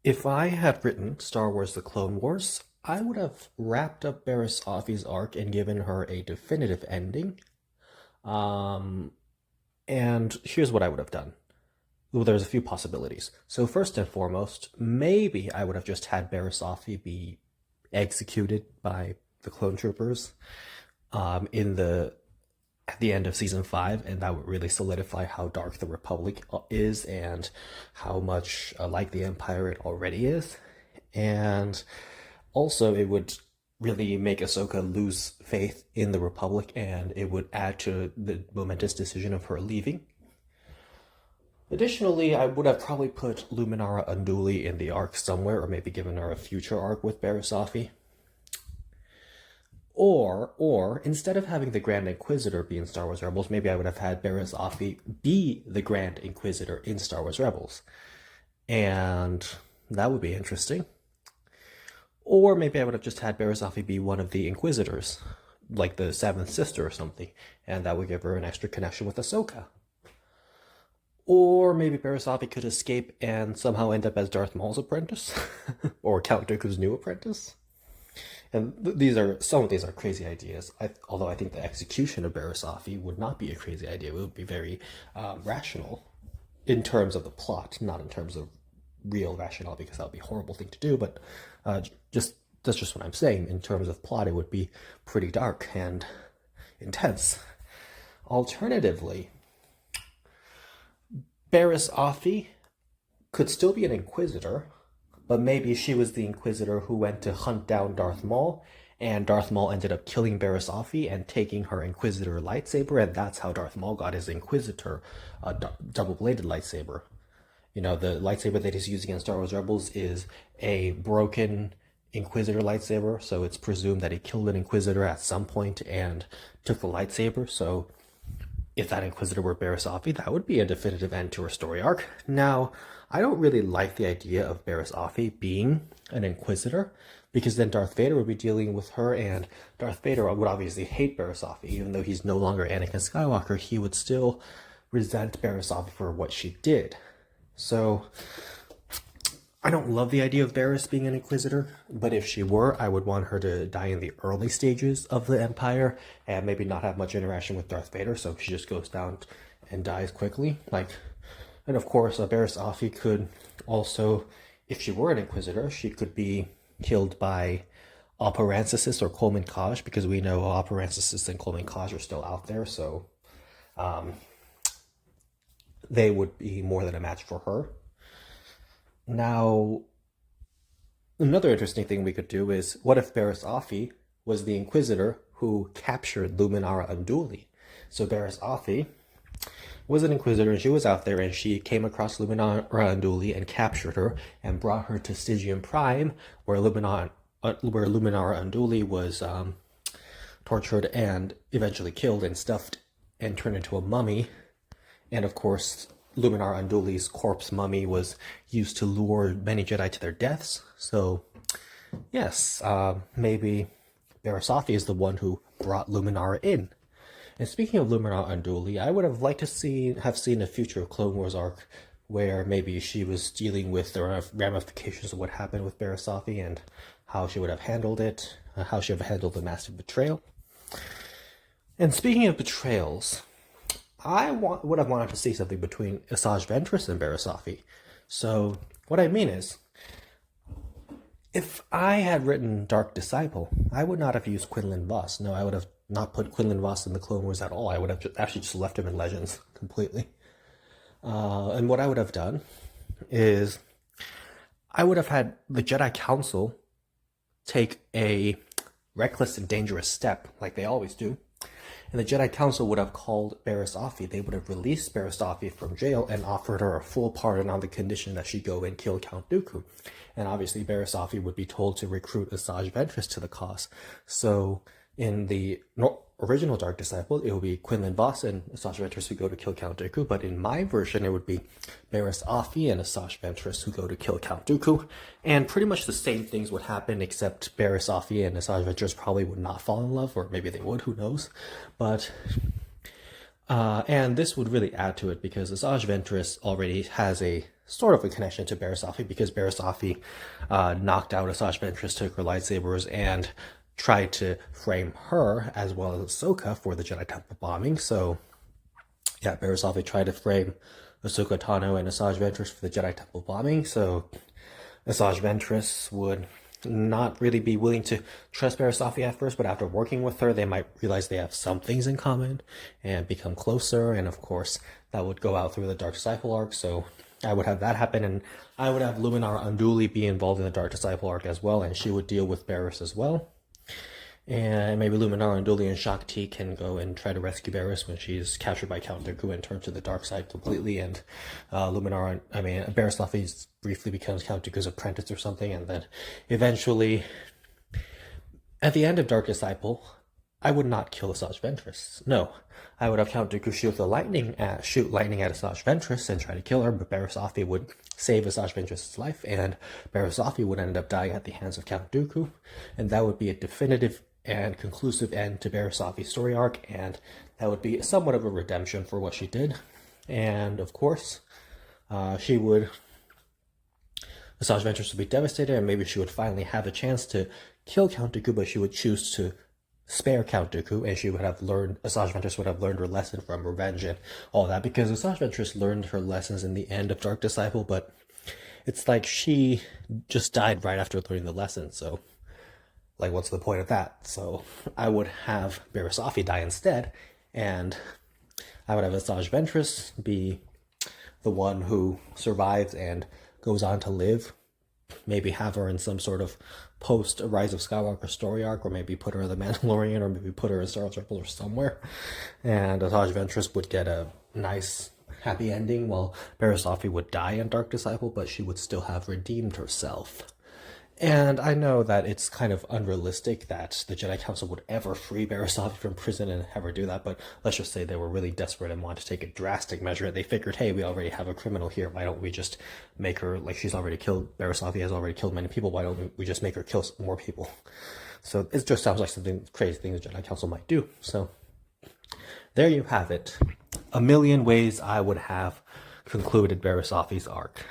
If I had written Star Wars The Clone Wars, I would have wrapped up Barriss Offee's arc and given her a definitive ending. Um, and here's what I would have done. Well, there's a few possibilities. So first and foremost, maybe I would have just had Barriss Offee be executed by the clone troopers in the at the end of season 5, and that would really solidify how dark the Republic is and how much like the Empire it already is. And also, it would really make Ahsoka lose faith in the Republic, and it would add to the momentous decision of her leaving. Additionally, I would have probably put Luminara Unduli in the arc somewhere, or maybe given her a future arc with Barriss Offee. Or instead of having the Grand Inquisitor be in Star Wars Rebels, maybe I would have had Barriss Offee be the Grand Inquisitor in Star Wars Rebels, and that would be interesting. Or maybe I would have just had Barriss Offee be one of the Inquisitors, like the Seventh Sister or something, and that would give her an extra connection with Ahsoka. Or maybe Barriss Offee could escape and somehow end up as Darth Maul's apprentice, or Count Dooku's new apprentice. And some of these are crazy ideas. Although I think the execution of Barriss Offee would not be a crazy idea. It would be very rational in terms of the plot, not in terms of real rationale, because that would be a horrible thing to do. But just that's just what I'm saying. In terms of plot, it would be pretty dark and intense. Alternatively, Barriss Offee could still be an Inquisitor, but maybe she was the Inquisitor who went to hunt down Darth Maul, and Darth Maul ended up killing Barriss Offee and taking her Inquisitor lightsaber, and that's how Darth Maul got his Inquisitor double-bladed lightsaber. You know, the lightsaber that he's using in Star Wars Rebels is a broken Inquisitor lightsaber, so it's presumed that he killed an Inquisitor at some point and took the lightsaber. So if that Inquisitor were Barriss Offee, that would be a definitive end to her story arc. Now, I don't really like the idea of Barriss Offee being an Inquisitor, because then Darth Vader would be dealing with her, and Darth Vader would obviously hate Barriss Offee. Even though he's no longer Anakin Skywalker, he would still resent Barriss Offee for what she did. So, I don't love the idea of Barriss being an Inquisitor, but if she were, I would want her to die in the early stages of the Empire and maybe not have much interaction with Darth Vader, so she just goes down and dies quickly. And of course, Barriss Offee could also, if she were an Inquisitor, she could be killed by Oppa Rancisis or Coleman Kaj, because we know Oppa Rancisis and Coleman Kaj are still out there, so they would be more than a match for her. Now, another interesting thing we could do is, what if Barriss Offee was the Inquisitor who captured Luminara Unduli? So Barriss Offee was an Inquisitor, and she was out there, and she came across Luminara Unduli and captured her and brought her to Stygian Prime, where Luminara Unduli was tortured and eventually killed and stuffed and turned into a mummy. And of course, Luminara Unduli's corpse mummy was used to lure many Jedi to their deaths. So, yes, maybe Barriss Offee is the one who brought Luminara in. And speaking of Luminara Unduli, I would have liked to have seen a future Clone Wars arc where maybe she was dealing with the ramifications of what happened with Barriss Offee and how she would have handled it, how she would have handled the massive betrayal. And speaking of betrayals, would have wanted to see something between Asajj Ventress and Barriss Offee. So, what I mean is, if I had written Dark Disciple, I would not have used Quinlan Vos. No, I would have not put Quinlan Vos in the Clone Wars at all. I would have actually just left him in Legends completely. And what I would have done is, I would have had the Jedi Council take a reckless and dangerous step, like they always do. And the Jedi Council would have called Barriss Offee. They would have released Barriss Offee from jail and offered her a full pardon on the condition that she go and kill Count Dooku. And obviously Barriss Offee would be told to recruit Asajj Ventress to the cause. So in the original Dark Disciple, it would be Quinlan Vos and Asajj Ventress who go to kill Count Dooku. But in my version, it would be Barriss Offee and Asajj Ventress who go to kill Count Dooku. And pretty much the same things would happen, except Barriss Offee and Asajj Ventress probably would not fall in love, or maybe they would, who knows. But and this would really add to it, because Asajj Ventress already has a sort of a connection to Barriss Offee because Barriss Offee knocked out Asajj Ventress, took her lightsabers, and tried to frame her as well as Ahsoka for the Jedi Temple bombing. So yeah, Barriss Offee tried to frame Ahsoka Tano and Asajj Ventress for the Jedi Temple bombing. So Asajj Ventress would not really be willing to trust Barriss Offee at first, but after working with her, they might realize they have some things in common and become closer. And of course, that would go out through the Dark Disciple arc. So I would have that happen, and I would have Luminara Unduli be involved in the Dark Disciple arc as well, and she would deal with Barriss as well. And maybe Luminara Unduli and Shakti can go and try to rescue Barriss when she's captured by Count Dooku and turned to the dark side completely. And Barriss Offee briefly becomes Count Dooku's apprentice or something. And then eventually, at the end of Dark Disciple, I would not kill Asajj Ventress. No, I would have Count Dooku shoot lightning at Asajj Ventress and try to kill her, but Barriss Offee would save Asajj Ventress' life, and Barriss Offee would end up dying at the hands of Count Dooku, and that would be a definitive and conclusive end to Barriss Offee's story arc, and that would be somewhat of a redemption for what she did. And of course, Asajj Ventress would be devastated, and maybe she would finally have a chance to kill Count Dooku, but she would choose to spare Count Dooku, and Asajj Ventress would have learned her lesson from revenge and all that, because Asajj Ventress learned her lessons in the end of Dark Disciple, but it's like she just died right after learning the lesson, so like, what's the point of that? So I would have Barriss Offee die instead, and I would have Asajj Ventress be the one who survives and goes on to live. Maybe have her in some sort of post Rise of Skywalker story arc, or maybe put her in The Mandalorian, or maybe put her in Star Wars Rebels or somewhere. And Asajj Ventress would get a nice, happy ending, while Barriss Offee would die in Dark Disciple, but she would still have redeemed herself. And I know that it's kind of unrealistic that the Jedi Council would ever free Barriss Offee from prison and ever do that, but let's just say they were really desperate and wanted to take a drastic measure. They figured, hey, we already have a criminal here, why don't we just make her, like, Barriss Offee has already killed many people, why don't we just make her kill more people? So it just sounds like something crazy thing the Jedi Council might do. So there you have it. A million ways I would have concluded Barriss Offee's arc.